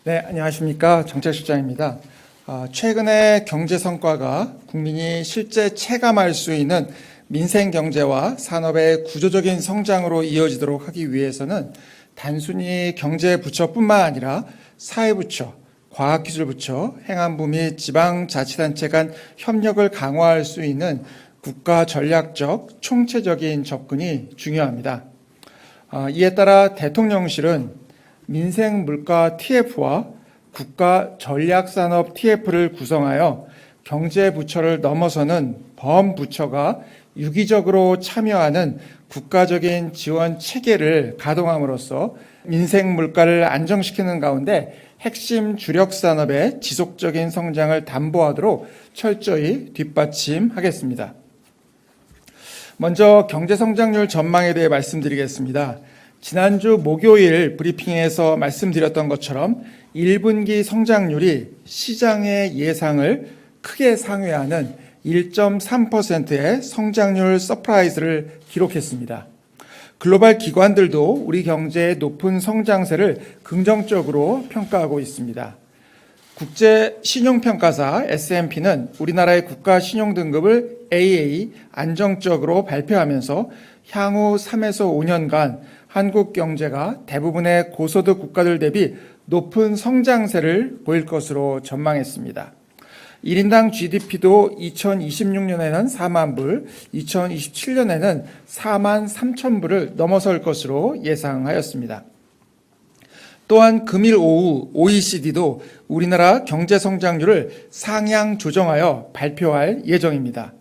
네, 안녕하십니까. 정책실장입니다. 최근의 경제 성과가 국민이 실제 체감할 수 있는 민생 경제와 산업의 구조적인 성장으로 이어지도록 하기 위해서는 단순히 경제부처뿐만 아니라 사회부처, 과학기술부처, 행안부 및 지방자치단체 간 협력을 강화할 수 있는 국가 전략적, 총체적인 접근이 중요합니다. 이에 따라 대통령실은 민생 물가 TF와 국가 전략산업 TF를 구성하여 경제부처를 넘어서는 범부처가 유기적으로 참여하는 국가적인 지원 체계를 가동함으로써 민생 물가를 안정시키는 가운데 핵심 주력 산업의 지속적인 성장을 담보하도록 철저히 뒷받침하겠습니다. 먼저 경제성장률 전망에 대해 말씀드리겠습니다. 지난주 목요일 브리핑에서 말씀드렸던 것처럼 1분기 성장률이 시장의 예상을 크게 상회하는 1.3%의 성장률 서프라이즈를 기록했습니다. 글로벌 기관들도 우리 경제의 높은 성장세를 긍정적으로 평가하고 있습니다. 국제 신용평가사 S&P는 우리나라의 국가 신용등급을 AA 안정적으로 발표하면서 향후 3에서 5년간 한국 경제가 대부분의 고소득 국가들 대비 높은 성장세를 보일 것으로 전망했습니다. 1인당 GDP도 2026년에는 4만 불, 2027년에는 4만 3천 불을 넘어설 것으로 예상하였습니다. 또한 금일 오후 OECD도 우리나라 경제 성장률을 상향 조정하여 발표할 예정입니다.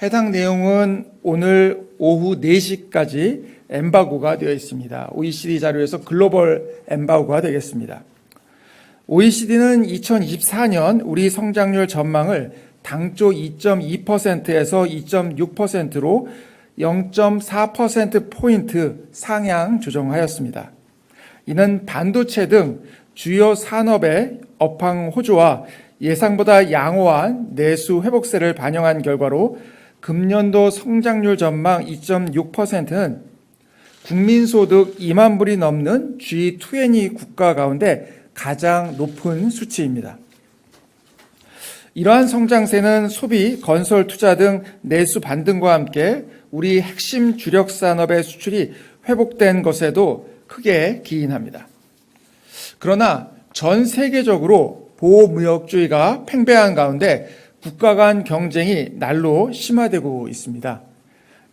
해당 내용은 오늘 오후 4시까지 엠바고가 되어 있습니다. OECD 자료에서 글로벌 엠바고가 되겠습니다. OECD는 2024년 우리 성장률 전망을 당초 2.2%에서 2.6%로 0.4%포인트 상향 조정하였습니다. 이는 반도체 등 주요 산업의 업황 호조와 예상보다 양호한 내수 회복세를 반영한 결과로 금년도 성장률 전망 2.6%는 국민소득 2만 불이 넘는 G20 국가 가운데 가장 높은 수치입니다. 이러한 성장세는 소비, 건설, 투자 등 내수 반등과 함께 우리 핵심 주력 산업의 수출이 회복된 것에도 크게 기인합니다. 그러나 전 세계적으로 보호무역주의가 팽배한 가운데 국가 간 경쟁이 날로 심화되고 있습니다.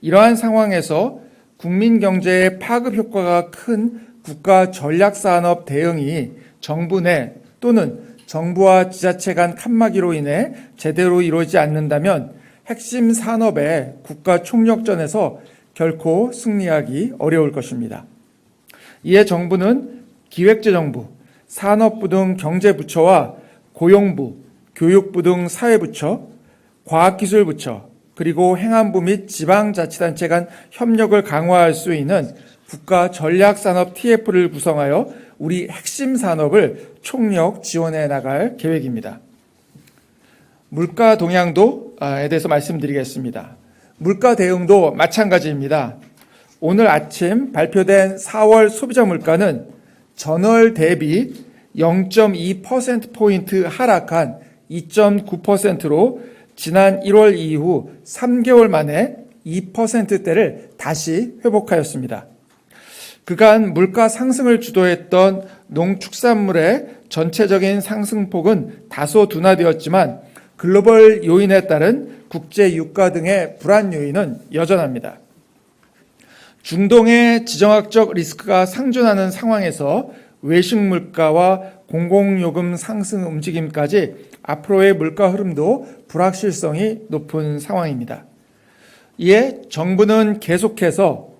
이러한 상황에서 국민 경제의 파급 효과가 큰 국가 전략산업 대응이 정부 내 또는 정부와 지자체 간 칸막이로 인해 제대로 이루어지지 않는다면 핵심 산업의 국가 총력전에서 결코 승리하기 어려울 것입니다. 이에 정부는 기획재정부, 산업부 등 경제부처와 고용부, 교육부 등 사회부처, 과학기술부처, 그리고 행안부 및 지방자치단체 간 협력을 강화할 수 있는 국가 전략산업 TF를 구성하여 우리 핵심 산업을 총력 지원해 나갈 계획입니다. 물가 동향도에 대해서 말씀드리겠습니다. 물가 대응도 마찬가지입니다. 오늘 아침 발표된 4월 소비자 물가는 전월 대비 0.2%포인트 하락한 2.9%로 지난 1월 이후 3개월 만에 2%대를 다시 회복하였습니다. 그간 물가 상승을 주도했던 농축산물의 전체적인 상승폭은 다소 둔화되었지만 글로벌 요인에 따른 국제 유가 등의 불안 요인은 여전합니다. 중동의 지정학적 리스크가 상존하는 상황에서 외식 물가와 공공요금 상승 움직임까지 앞으로의 물가 흐름도 불확실성이 높은 상황입니다. 이에 정부는 계속해서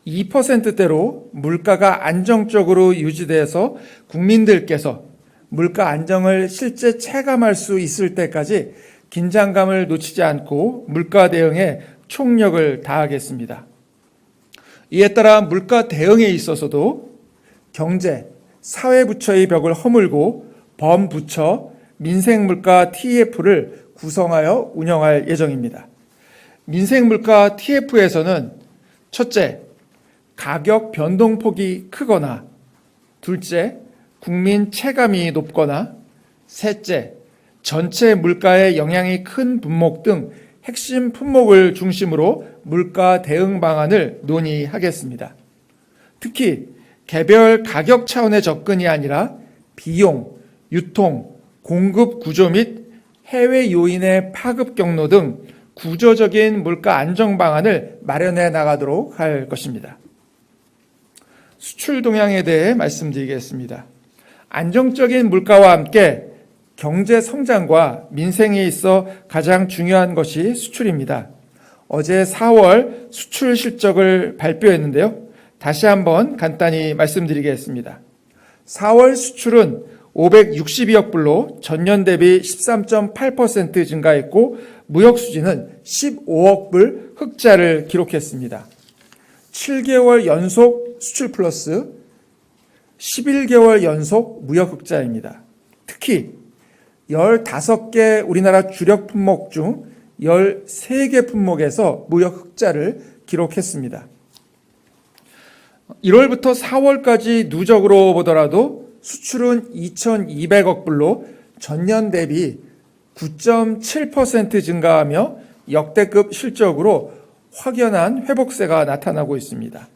2%대로 물가가 안정적으로 유지돼서 국민들께서 물가 안정을 실제 체감할 수 있을 때까지 긴장감을 놓치지 않고 물가 대응에 총력을 다하겠습니다. 이에 따라 물가 대응에 있어서도 경제, 사회부처의 벽을 허물고 범부처, 민생물가 TF를 구성하여 운영할 예정입니다. 민생물가 TF에서는 첫째, 가격 변동폭이 크거나 둘째, 국민 체감이 높거나 셋째, 전체 물가에 영향이 큰 품목 등 핵심 품목을 중심으로 물가 대응 방안을 논의하겠습니다. 특히 개별 가격 차원의 접근이 아니라 비용, 유통, 공급 구조 및 해외 요인의 파급 경로 등 구조적인 물가 안정 방안을 마련해 나가도록 할 것입니다. 수출 동향에 대해 말씀드리겠습니다. 안정적인 물가와 함께 경제 성장과 민생에 있어 가장 중요한 것이 수출입니다. 어제 4월 수출 실적을 발표했는데요. 다시 한번 간단히 말씀드리겠습니다. 4월 수출은 562억 불로 전년 대비 13.8% 증가했고 무역 수지는 15억 불 흑자를 기록했습니다. 7개월 연속 수출 플러스 11개월 연속 무역 흑자입니다. 특히 15개 우리나라 주력 품목 중 13개 품목에서 무역 흑자를 기록했습니다. 1월부터 4월까지 누적으로 보더라도 수출은 2,200억 불로 전년 대비 9.7% 증가하며 역대급 실적으로 확연한 회복세가 나타나고 있습니다.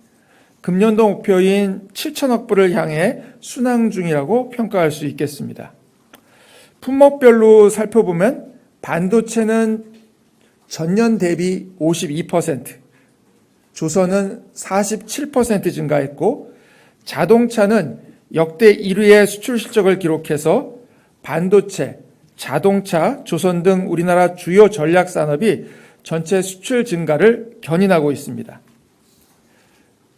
금년도 목표인 7천억 불을 향해 순항 중이라고 평가할 수 있겠습니다. 품목별로 살펴보면 반도체는 전년 대비 52%, 조선은 47% 증가했고 자동차는 역대 1위의 수출 실적을 기록해서 반도체, 자동차, 조선 등 우리나라 주요 전략 산업이 전체 수출 증가를 견인하고 있습니다.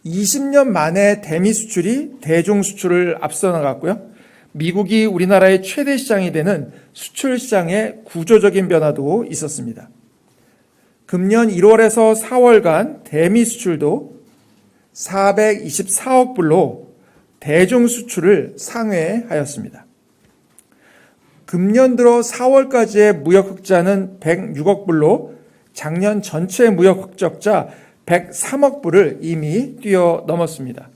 20년 만에 대미 수출이 대중 수출을 앞서 나갔고요. 미국이 우리나라의 최대 시장이 되는 수출 시장의 구조적인 변화도 있었습니다. 금년 1월에서 4월간 대미 수출도 424억 불로 대중 수출을 상회하였습니다. 금년 들어 4월까지의 무역 흑자는 106억 불로 작년 전체 무역 흑적자 103억 불을 이미 뛰어넘었습니다.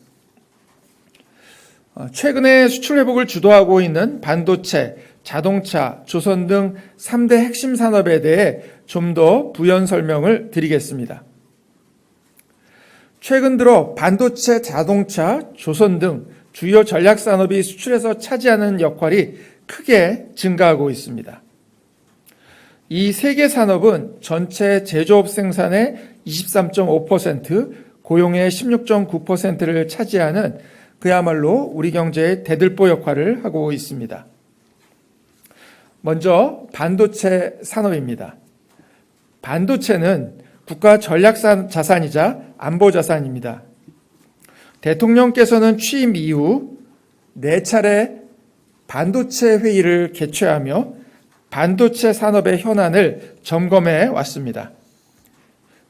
최근에 수출 회복을 주도하고 있는 반도체, 자동차, 조선 등 3대 핵심 산업에 대해 좀 더 부연 설명을 드리겠습니다. 최근 들어 반도체, 자동차, 조선 등 주요 전략 산업이 수출에서 차지하는 역할이 크게 증가하고 있습니다. 이 세 개 산업은 전체 제조업 생산의 23.5%, 고용의 16.9%를 차지하는 그야말로 우리 경제의 대들보 역할을 하고 있습니다. 먼저 반도체 산업입니다. 반도체는 국가 전략 자산이자 안보 자산입니다. 대통령께서는 취임 이후 4차례 반도체 회의를 개최하며 반도체 산업의 현안을 점검해 왔습니다.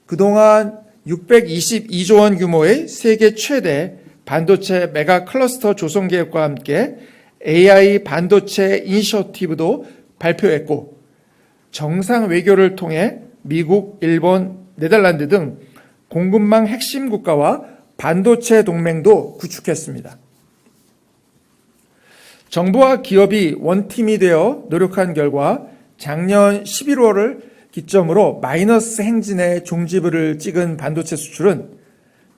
그동안 622조 원 규모의 세계 최대 반도체 메가 클러스터 조성 계획과 함께 AI 반도체 이니셔티브도 발표했고 정상 외교를 통해 미국, 일본, 네덜란드 등 공급망 핵심 국가와 반도체 동맹도 구축했습니다. 정부와 기업이 원팀이 되어 노력한 결과 작년 11월을 기점으로 마이너스 행진의 종지부를 찍은 반도체 수출은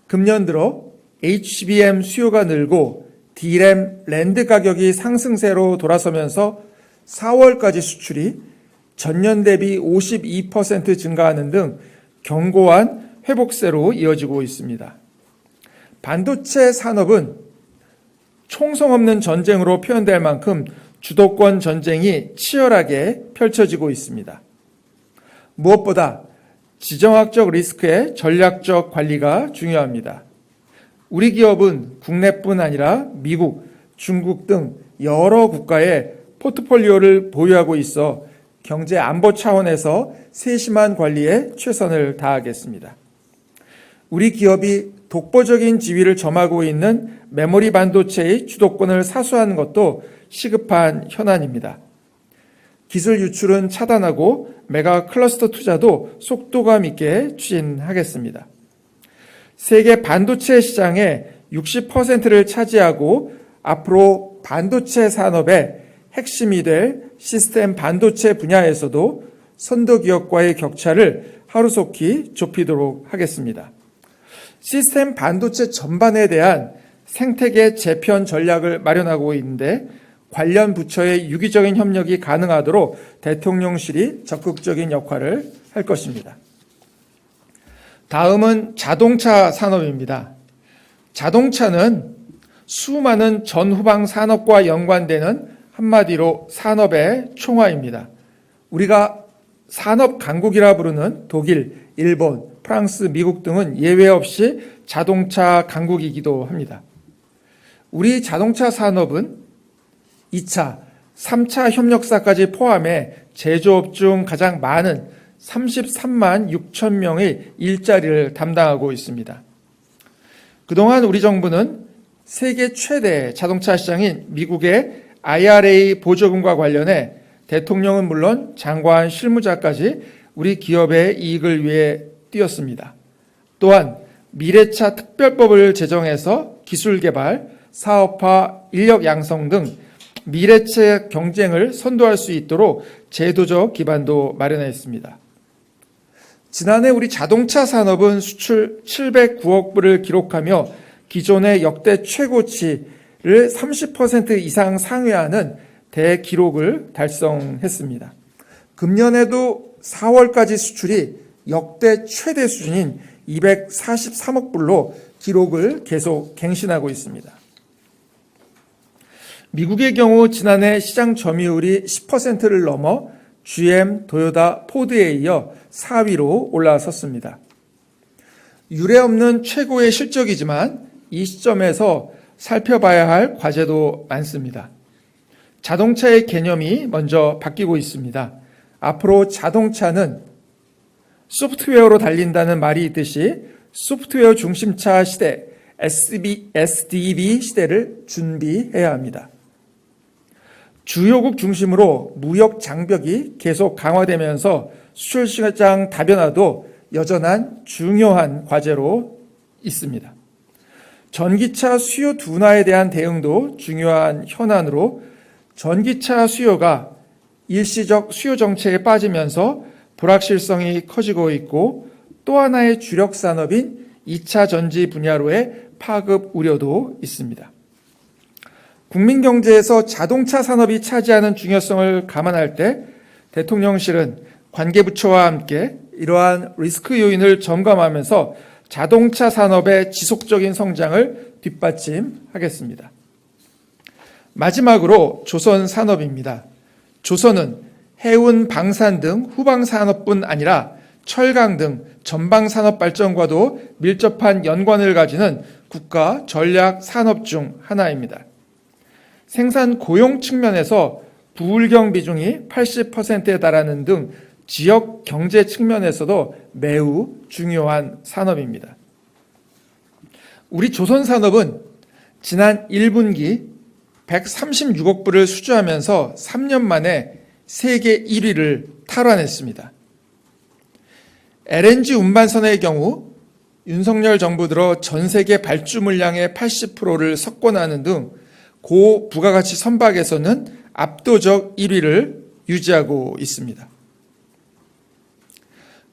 금년 들어 HBM 수요가 늘고 D램, 랜드 가격이 상승세로 돌아서면서 4월까지 수출이 전년 대비 52% 증가하는 등 견고한 회복세로 이어지고 있습니다. 반도체 산업은 총성 없는 전쟁으로 표현될 만큼 주도권 전쟁이 치열하게 펼쳐지고 있습니다. 무엇보다 지정학적 리스크의 전략적 관리가 중요합니다. 우리 기업은 국내뿐 아니라 미국, 중국 등 여러 국가의 포트폴리오를 보유하고 있어 경제 안보 차원에서 세심한 관리에 최선을 다하겠습니다. 우리 기업이 독보적인 지위를 점하고 있는 메모리 반도체의 주도권을 사수하는 것도 시급한 현안입니다. 기술 유출은 차단하고 메가 클러스터 투자도 속도감 있게 추진하겠습니다. 세계 반도체 시장의 60%를 차지하고 앞으로 반도체 산업의 핵심이 될 시스템 반도체 분야에서도 선도기업과의 격차를 하루속히 좁히도록 하겠습니다. 시스템 반도체 전반에 대한 생태계 재편 전략을 마련하고 있는데 관련 부처의 유기적인 협력이 가능하도록 대통령실이 적극적인 역할을 할 것입니다. 다음은 자동차 산업입니다. 자동차는 수많은 전후방 산업과 연관되는 한마디로 산업의 총화입니다. 우리가 산업 강국이라 부르는 독일, 일본, 프랑스, 미국 등은 예외 없이 자동차 강국이기도 합니다. 우리 자동차 산업은 2차, 3차 협력사까지 포함해 제조업 중 가장 많은 33만 6천 명의 일자리를 담당하고 있습니다. 그동안 우리 정부는 세계 최대 자동차 시장인 미국의 IRA 보조금과 관련해 대통령은 물론 장관 실무자까지 우리 기업의 이익을 위해 뛰었습니다. 또한 미래차 특별법을 제정해서 기술 개발, 사업화, 인력 양성 등 미래차 경쟁을 선도할 수 있도록 제도적 기반도 마련했습니다. 지난해 우리 자동차 산업은 수출 709억 불을 기록하며 기존의 역대 최고치를 30% 이상 상회하는 대기록을 달성했습니다. 금년에도 4월까지 수출이 역대 최대 수준인 243억 불로 기록을 계속 갱신하고 있습니다. 미국의 경우 지난해 시장 점유율이 10%를 넘어 GM, 도요타, 포드에 이어 4위로 올라섰습니다. 유례없는 최고의 실적이지만 이 시점에서 살펴봐야 할 과제도 많습니다. 자동차의 개념이 먼저 바뀌고 있습니다. 앞으로 자동차는 소프트웨어로 달린다는 말이 있듯이 소프트웨어 중심차 시대, SDV 시대를 준비해야 합니다. 주요국 중심으로 무역 장벽이 계속 강화되면서 수출 시장 다변화도 여전한 중요한 과제로 있습니다. 전기차 수요 둔화에 대한 대응도 중요한 현안으로 전기차 수요가 일시적 수요 정체에 빠지면서 불확실성이 커지고 있고 또 하나의 주력 산업인 2차 전지 분야로의 파급 우려도 있습니다. 국민 경제에서 자동차 산업이 차지하는 중요성을 감안할 때 대통령실은 관계부처와 함께 이러한 리스크 요인을 점검하면서 자동차 산업의 지속적인 성장을 뒷받침하겠습니다. 마지막으로 조선 산업입니다. 조선은 해운, 방산 등 후방 산업뿐 아니라 철강 등 전방 산업 발전과도 밀접한 연관을 가지는 국가 전략 산업 중 하나입니다. 생산 고용 측면에서 부울경 비중이 80%에 달하는 등 지역 경제 측면에서도 매우 중요한 산업입니다. 우리 조선 산업은 지난 1분기 136억 불을 수주하면서 3년 만에 세계 1위를 탈환했습니다. LNG 운반선의 경우 윤석열 정부 들어 전 세계 발주 물량의 80%를 석권하는 등 고부가가치 선박에서는 압도적 1위를 유지하고 있습니다.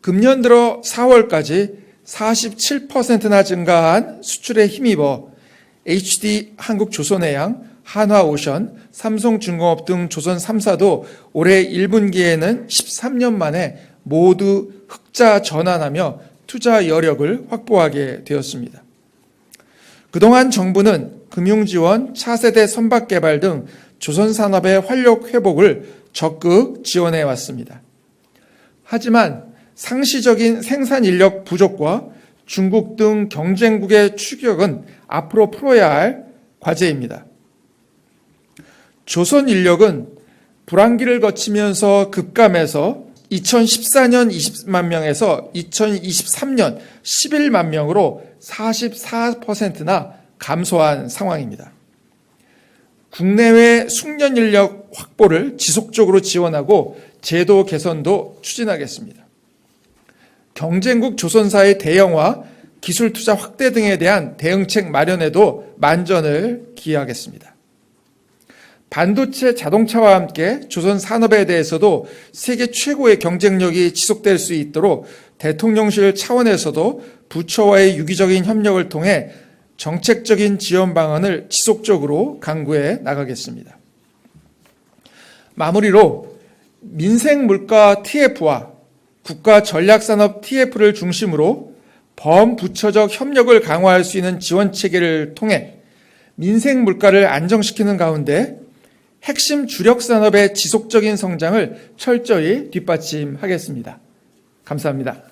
금년 들어 4월까지 47%나 증가한 수출에 힘입어 HD 한국조선해양, 한화오션, 삼성중공업 등 조선 3사도 올해 1분기에는 13년 만에 모두 흑자 전환하며 투자 여력을 확보하게 되었습니다. 그동안 정부는 금융지원, 차세대 선박 개발 등 조선 산업의 활력 회복을 적극 지원해 왔습니다. 하지만 상시적인 생산 인력 부족과 중국 등 경쟁국의 추격은 앞으로 풀어야 할 과제입니다. 조선 인력은 불황기를 거치면서 급감해서 2014년 20만 명에서 2023년 11만 명으로 44%나 감소한 상황입니다. 국내외 숙련 인력 확보를 지속적으로 지원하고 제도 개선도 추진하겠습니다. 경쟁국 조선사의 대형화, 기술 투자 확대 등에 대한 대응책 마련에도 만전을 기하겠습니다. 반도체 자동차와 함께 조선 산업에 대해서도 세계 최고의 경쟁력이 지속될 수 있도록 대통령실 차원에서도 부처와의 유기적인 협력을 통해 정책적인 지원 방안을 지속적으로 강구해 나가겠습니다. 마무리로 민생물가 TF와 국가전략산업 TF를 중심으로 범부처적 협력을 강화할 수 있는 지원체계를 통해 민생물가를 안정시키는 가운데 핵심 주력산업의 지속적인 성장을 철저히 뒷받침하겠습니다. 감사합니다.